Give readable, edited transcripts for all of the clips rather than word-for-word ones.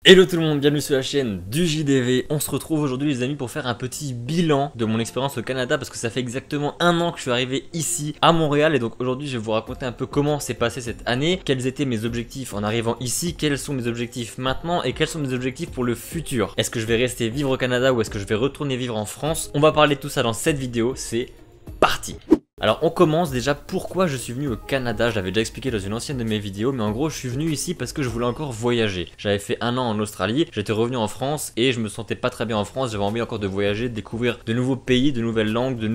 Hello tout le monde, bienvenue sur la chaîne du JDV. On se retrouve aujourd'hui les amis pour faire un petit bilan de mon expérience au Canada parce que ça fait exactement un an que je suis arrivé ici à Montréal et donc aujourd'hui je vais vous raconter un peu comment s'est passé cette année, quels étaient mes objectifs en arrivant ici, quels sont mes objectifs maintenant et quels sont mes objectifs pour le futur. Est-ce que je vais rester vivre au Canada ou est-ce que je vais retourner vivre en France? On va parler de tout ça dans cette vidéo, c'est parti! Alors on commence déjà pourquoi je suis venu au Canada, je l'avais déjà expliqué dans une ancienne de mes vidéos, mais en gros je suis venu ici parce que je voulais encore voyager. J'avais fait un an en Australie, j'étais revenu en France et je me sentais pas très bien en France, j'avais envie encore de voyager, de découvrir de nouveaux pays, de nouvelles langues, de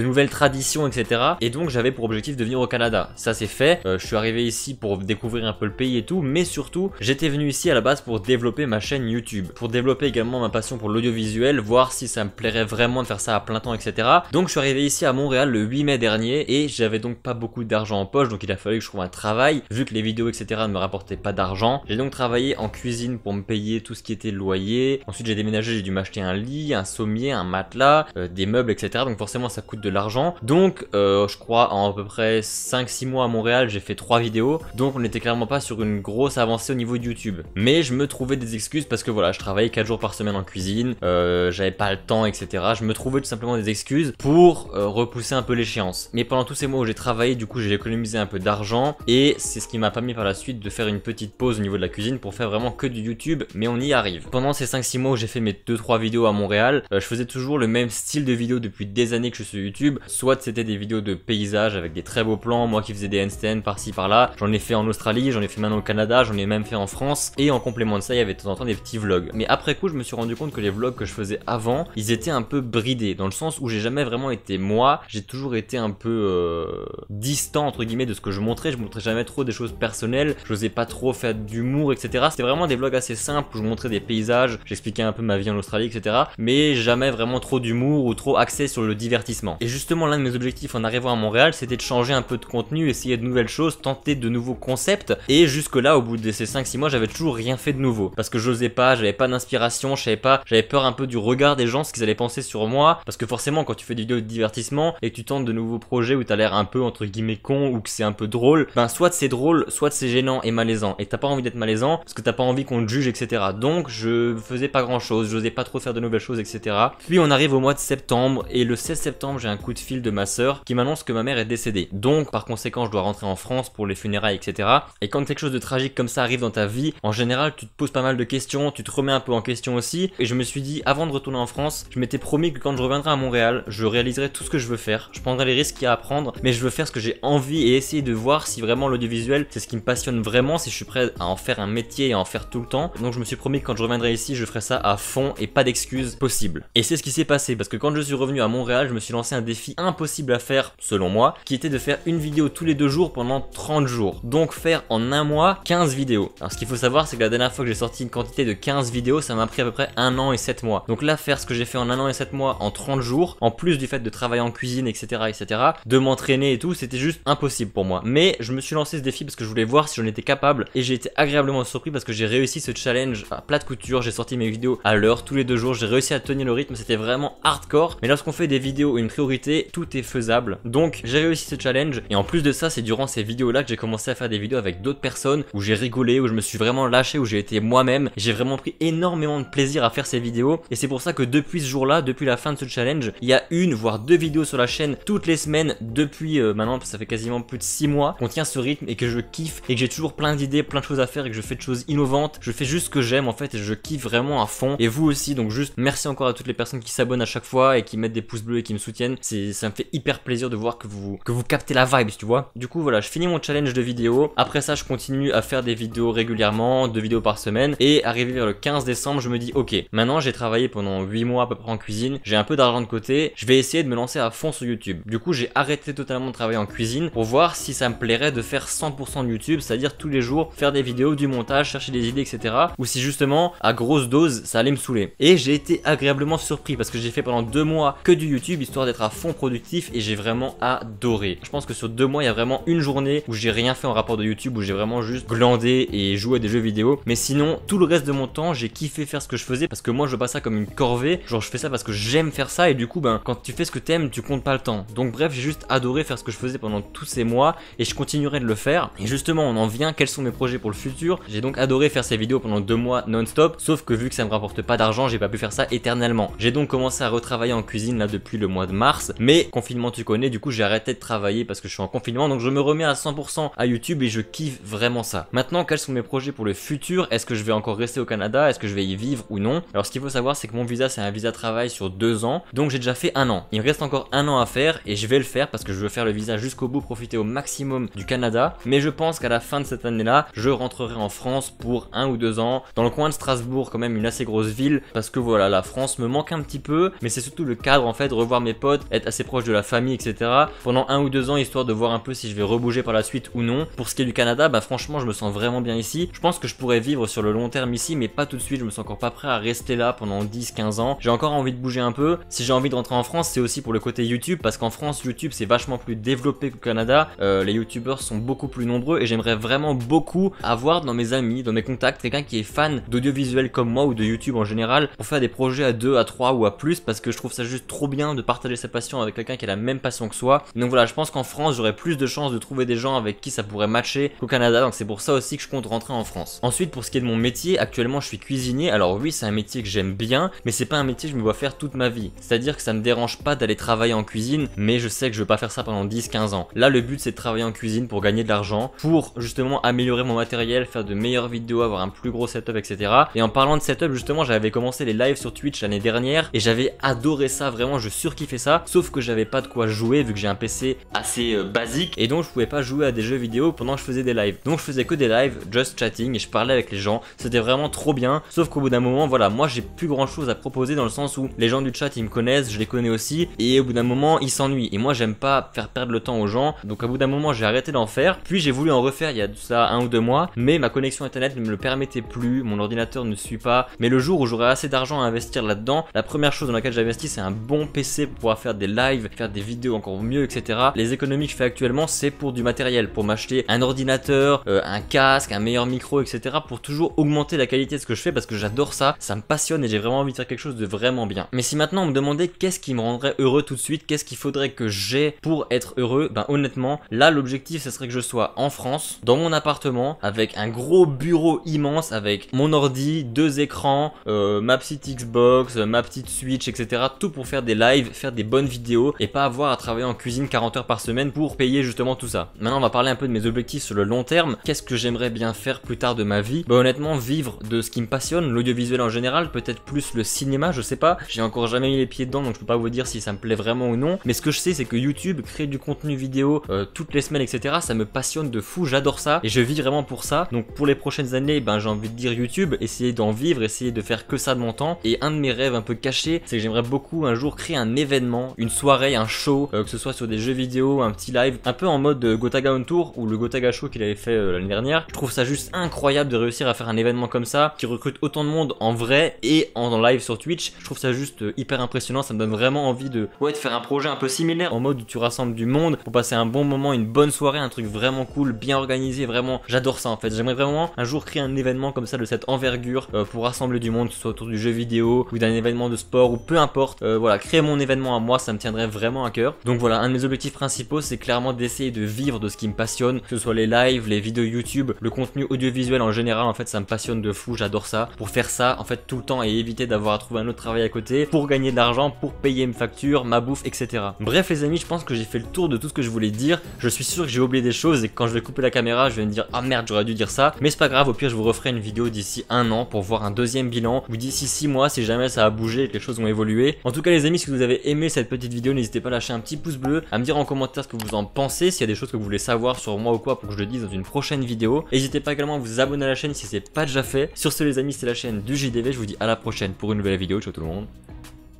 nouvelles traditions, etc. Et donc j'avais pour objectif de venir au Canada. Ça c'est fait, je suis arrivé ici pour découvrir un peu le pays et tout, mais surtout j'étais venu ici à la base pour développer ma chaîne YouTube, pour développer également ma passion pour l'audiovisuel, voir si ça me plairait vraiment de faire ça à plein temps, etc. Donc je suis arrivé ici à Montréal le 8 mai dernier et j'avais donc pas beaucoup d'argent en poche, donc il a fallu que je trouve un travail, vu que les vidéos, etc. ne me rapportaient pas d'argent. J'ai donc travaillé en cuisine pour me payer tout ce qui était loyer. Ensuite j'ai déménagé, j'ai dû m'acheter un lit, un sommier, un matelas, des meubles, etc. Donc forcément ça coûte de l'argent. Donc je crois en à peu près 5-6 mois à Montréal j'ai fait 3 vidéos. Donc on n'était clairement pas sur une grosse avancée au niveau de YouTube. Mais je me trouvais des excuses parce que voilà, je travaillais 4 jours par semaine en cuisine, j'avais pas le temps, etc. Je me trouvais tout simplement des excuses pour repousser un peu l'échéance. Mais pendant tous ces mois où j'ai travaillé, du coup j'ai économisé un peu d'argent et c'est ce qui m'a permis par la suite de faire une petite pause au niveau de la cuisine pour faire vraiment que du YouTube, mais on y arrive. Pendant ces 5-6 mois où j'ai fait mes 2-3 vidéos à Montréal, je faisais toujours le même style de vidéo depuis des années que je suis sur YouTube. Soit c'était des vidéos de paysages avec des très beaux plans, moi qui faisais des handstands par-ci par-là, j'en ai fait en Australie, j'en ai fait maintenant au Canada, j'en ai même fait en France, et en complément de ça il y avait de temps en temps des petits vlogs. Mais après coup je me suis rendu compte que les vlogs que je faisais avant, ils étaient un peu bridés, dans le sens où j'ai jamais vraiment été moi, j'ai toujours été un peu distant entre guillemets de ce que je montrais jamais trop des choses personnelles, j'osais pas trop faire d'humour, etc. C'était vraiment des vlogs assez simples où je montrais des paysages, j'expliquais un peu ma vie en Australie, etc. Mais jamais vraiment trop d'humour ou trop axé sur le divertissement. Et justement l'un de mes objectifs en arrivant à Montréal, c'était de changer un peu de contenu, essayer de nouvelles choses, tenter de nouveaux concepts. Et jusque là, au bout de ces 5-6 mois, j'avais toujours rien fait de nouveau. Parce que j'osais pas, j'avais pas d'inspiration, je savais pas, j'avais peur un peu du regard des gens, ce qu'ils allaient penser sur moi. Parce que forcément, quand tu fais des vidéos de divertissement et que tu tentes de nouveaux projets où t'as l'air un peu entre guillemets con ou que c'est un peu drôle, ben soit c'est drôle, soit c'est gênant et malaisant. Et t'as pas envie d'être malaisant parce que t'as pas envie qu'on te juge, etc. Donc je faisais pas grand chose, j'osais pas trop faire de nouvelles choses, etc. Puis on arrive au mois de septembre et le 16 septembre, j'ai un coup de fil de ma sœur qui m'annonce que ma mère est décédée. Donc par conséquent je dois rentrer en France pour les funérailles, etc. Et quand quelque chose de tragique comme ça arrive dans ta vie, en général tu te poses pas mal de questions, tu te remets un peu en question aussi. Et je me suis dit, avant de retourner en France, je m'étais promis que quand je reviendrai à Montréal, je réaliserai tout ce que je veux faire, je prendrai les risques qu'il y a à prendre, mais je veux faire ce que j'ai envie et essayer de voir si vraiment l'audiovisuel c'est ce qui me passionne vraiment, si je suis prêt à en faire un métier et à en faire tout le temps. Donc je me suis promis que quand je reviendrai ici, je ferai ça à fond et pas d'excuses possibles. Et c'est ce qui s'est passé parce que quand je suis revenu à Montréal, je me suis lancé un défi impossible à faire selon moi, qui était de faire une vidéo tous les 2 jours pendant 30 jours. Donc faire en un mois 15 vidéos. Alors ce qu'il faut savoir, c'est que la dernière fois que j'ai sorti une quantité de 15 vidéos, ça m'a pris à peu près 1 an et 7 mois. Donc là, faire ce que j'ai fait en 1 an et 7 mois en 30 jours, en plus du fait de travailler en cuisine, etc., etc., de m'entraîner et tout, c'était juste impossible pour moi. Mais je me suis lancé ce défi parce que je voulais voir si j'en étais capable et j'ai été agréablement surpris parce que j'ai réussi ce challenge à plat de couture. J'ai sorti mes vidéos à l'heure, tous les 2 jours, j'ai réussi à tenir le rythme, c'était vraiment hardcore. Mais lorsqu'on fait des vidéos une priorité, tout est faisable. Donc j'ai réussi ce challenge et en plus de ça, c'est durant ces vidéos là que j'ai commencé à faire des vidéos avec d'autres personnes où j'ai rigolé, où je me suis vraiment lâché, où j'ai été moi-même. J'ai vraiment pris énormément de plaisir à faire ces vidéos et c'est pour ça que depuis ce jour-là, depuis la fin de ce challenge, il y a 1 voire 2 vidéos sur la chaîne toutes les semaines depuis maintenant, ça fait quasiment plus de 6 mois qu'on tient ce rythme et que je kiffe et que j'ai toujours plein d'idées, plein de choses à faire et que je fais de choses innovantes. Je fais juste ce que j'aime en fait et je kiffe vraiment à fond et vous aussi. Donc juste merci encore à toutes les personnes qui s'abonnent à chaque fois et qui mettent des pouces bleus et qui me soutiennent. Ça me fait hyper plaisir de voir que vous captez la vibe, tu vois. Du coup voilà, je finis mon challenge de vidéos. Après ça je continue à faire des vidéos régulièrement, 2 vidéos par semaine. Et arrivé vers le 15 décembre je me dis ok, maintenant j'ai travaillé pendant 8 mois à peu près en cuisine, j'ai un peu d'argent de côté, je vais essayer de me lancer à fond sur YouTube. Du coup j'ai arrêté totalement de travailler en cuisine pour voir si ça me plairait de faire 100% de YouTube, c'est-à-dire tous les jours faire des vidéos, du montage, chercher des idées, etc. Ou si justement à grosse dose ça allait me saouler. Et j'ai été agréablement surpris parce que j'ai fait pendant 2 mois que du YouTube histoire d'être à fond productif et j'ai vraiment adoré. Je pense que sur 2 mois, il y a vraiment une journée où j'ai rien fait en rapport de YouTube, où j'ai vraiment juste glandé et joué à des jeux vidéo. Mais sinon, tout le reste de mon temps, j'ai kiffé faire ce que je faisais parce que moi, je vois pas ça comme une corvée. Genre, je fais ça parce que j'aime faire ça et du coup, ben, quand tu fais ce que t'aimes, tu comptes pas le temps. Donc bref, j'ai juste adoré faire ce que je faisais pendant tous ces mois et je continuerai de le faire. Et justement, on en vient, quels sont mes projets pour le futur? J'ai donc adoré faire ces vidéos pendant 2 mois non-stop, sauf que vu que ça me rapporte pas d'argent, j'ai pas pu faire ça éternellement. J'ai donc commencé à retravailler en cuisine là depuis le mois de mars, mais confinement tu connais, du coup j'ai arrêté de travailler parce que je suis en confinement, donc je me remets à 100% à YouTube et je kiffe vraiment ça. Maintenant, quels sont mes projets pour le futur? Est-ce que je vais encore rester au Canada? Est-ce que je vais y vivre ou non? Alors ce qu'il faut savoir, c'est que mon visa c'est un visa travail sur 2 ans, donc j'ai déjà fait 1 an. Il me reste encore 1 an à faire et je vais le faire parce que je veux faire le visa jusqu'au bout, profiter au maximum du Canada, mais je pense qu'à la fin de cette année-là, je rentrerai en France pour 1 ou 2 ans, dans le coin de Strasbourg, quand même une assez grosse ville, parce que voilà, la France me manque un petit peu, mais c'est surtout le cadre en fait, revoir mes potes, être assez proche de la famille, etc. pendant 1 ou 2 ans, histoire de voir un peu si je vais rebouger par la suite ou non. Pour ce qui est du Canada, bah franchement, je me sens vraiment bien ici. Je pense que je pourrais vivre sur le long terme ici, mais pas tout de suite, je me sens encore pas prêt à rester là pendant 10-15 ans. J'ai encore envie de bouger un peu. Si j'ai envie de rentrer en France, c'est aussi pour le côté YouTube, parce qu'en France, YouTube c'est vachement plus développé qu'au Canada. Les YouTubeurs sont beaucoup plus nombreux et j'aimerais vraiment beaucoup avoir dans mes amis, dans mes contacts, quelqu'un qui est fan d'audiovisuel comme moi ou de YouTube en général pour faire des projets à 2, à 3 ou à plus, parce que je trouve ça juste trop bien de partager sa passion avec quelqu'un qui a la même passion que soi. Donc voilà, je pense qu'en France j'aurais plus de chances de trouver des gens avec qui ça pourrait matcher qu'au Canada, donc c'est pour ça aussi que je compte rentrer en France. Ensuite, pour ce qui est de mon métier, actuellement je suis cuisinier. Alors oui, c'est un métier que j'aime bien, mais c'est pas un métier que je me vois faire toute ma vie. C'est-à-dire que ça me dérange pas d'aller travailler en cuisine, mais je sais que je veux pas faire ça pendant 10-15 ans. Là, le but c'est de travailler en cuisine pour gagner de l'argent, pour justement améliorer mon matériel, faire de meilleures vidéos, avoir un plus gros setup, etc. Et en parlant de setup, justement, j'avais commencé les lives sur Twitch l'année dernière et j'avais adoré ça, vraiment, je surkiffais ça, sauf que j'avais pas de quoi jouer vu que j'ai un PC assez basique et donc je pouvais pas jouer à des jeux vidéo pendant que je faisais des lives. Donc je faisais que des lives, just chatting, et je parlais avec les gens, c'était vraiment trop bien, sauf qu'au bout d'un moment, voilà, moi j'ai plus grand chose à proposer dans le sens où les gens du chat ils me connaissent, je les connais aussi, et au bout d'un moment ils s'ennuient, et moi j'aime pas faire perdre le temps aux gens, donc au bout d'un moment j'ai arrêté d'en faire, puis j'ai voulu en refaire il y a de ça 1 ou 2 mois, mais ma connexion internet ne me le permettait plus, mon ordinateur ne suit pas, mais le jour où j'aurai assez d'argent à investir là-dedans, la première chose dans laquelle j'investis c'est un bon PC pour pouvoir faire des lives, faire des vidéos encore mieux, etc. Les économies que je fais actuellement c'est pour du matériel, pour m'acheter un ordinateur, un casque, un meilleur micro, etc. pour toujours augmenter la qualité de ce que je fais parce que j'adore ça, ça me passionne et j'ai vraiment envie de faire quelque chose de vraiment bien. Mais si maintenant on me demandait qu'est-ce qui me rendrait heureux tout de suite, qu'est-ce qu'il faudrait que j'ai pour être heureux, ben honnêtement, là l'objectif ce serait que je sois en France, dans mon appartement, avec un gros bureau immense, avec mon ordi, 2 écrans, ma petite Xbox, ma petite Switch, etc. Tout pour faire des lives, faire des bonnes vidéos et pas avoir à travailler en cuisine 40 heures par semaine pour payer justement tout ça. Maintenant on va parler un peu de mes objectifs sur le long terme. Qu'est-ce que j'aimerais bien faire plus tard de ma vie? Bah honnêtement, vivre de ce qui me passionne, l'audiovisuel en général, peut-être plus le cinéma, je sais pas, j'ai encore jamais mis les pieds dedans donc je peux pas vous dire si ça me plaît vraiment ou non, mais ce que je sais c'est que YouTube, créer du contenu vidéo toutes les semaines, etc. ça me passionne de fou, j'adore ça et je vis vraiment pour ça. Donc pour les prochaines années, ben j'ai envie de dire YouTube, essayer d'en vivre, essayer de faire que ça de mon temps. Et un de mes rêves un peu cachés, c'est que j'aimerais beaucoup un jour créer un événement, une soirée, un show, que ce soit sur des jeux vidéo, un petit live, un peu en mode Gotaga on Tour ou le Gotaga Show qu'il avait fait l'année dernière. Je trouve ça juste incroyable de réussir à faire un événement comme ça, qui recrute autant de monde en vrai et en live sur Twitch. Je trouve ça juste hyper impressionnant, ça me donne vraiment envie de faire un projet un peu similaire, en mode où tu rassembles du monde pour passer un bon moment, une bonne soirée, un truc vraiment cool, bien organisé, vraiment, j'adore ça en fait. J'aimerais vraiment un jour créer un événement comme ça de cette envergure pour rassembler du monde, que ce soit autour du jeu vidéo ou d'un événement de sport ou peu importe. Voilà, créer mon événement à moi, ça me tiendrait vraiment à cœur. Donc voilà, un de mes objectifs principaux, c'est clairement d'essayer de vivre de ce qui me passionne, que ce soit les lives, les vidéos YouTube, le contenu audiovisuel en général. En fait ça me passionne de fou, j'adore ça, pour faire ça en fait tout le temps et éviter d'avoir à trouver un autre travail à côté pour gagner de l'argent, pour payer mes factures, ma bouffe, etc. Bref les amis, je pense que j'ai fait le tour de tout ce que je voulais dire. Je suis sûr que j'ai oublié des choses et que quand je vais couper la caméra je vais me dire ah merde, j'aurais dû dire ça, mais c'est pas grave, au pire je vous referai une vidéo d'ici 1 an pour voir un deuxième bilan, ou d'ici 6 mois si jamais ça a bougé et que les choses ont évolué. En tout cas les amis, si vous avez aimé cette petite vidéo, n'hésitez pas à lâcher un petit pouce bleu, à me dire en commentaire ce que vous en pensez, s'il y a des choses que vous voulez savoir sur moi ou quoi pour que je le dise dans une prochaine vidéo. N'hésitez pas également à vous abonner à la chaîne si c'est pas déjà fait. Sur ce les amis, c'est la chaîne du JDV, je vous dis à la prochaine pour une nouvelle vidéo. Ciao tout le monde,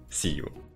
see you.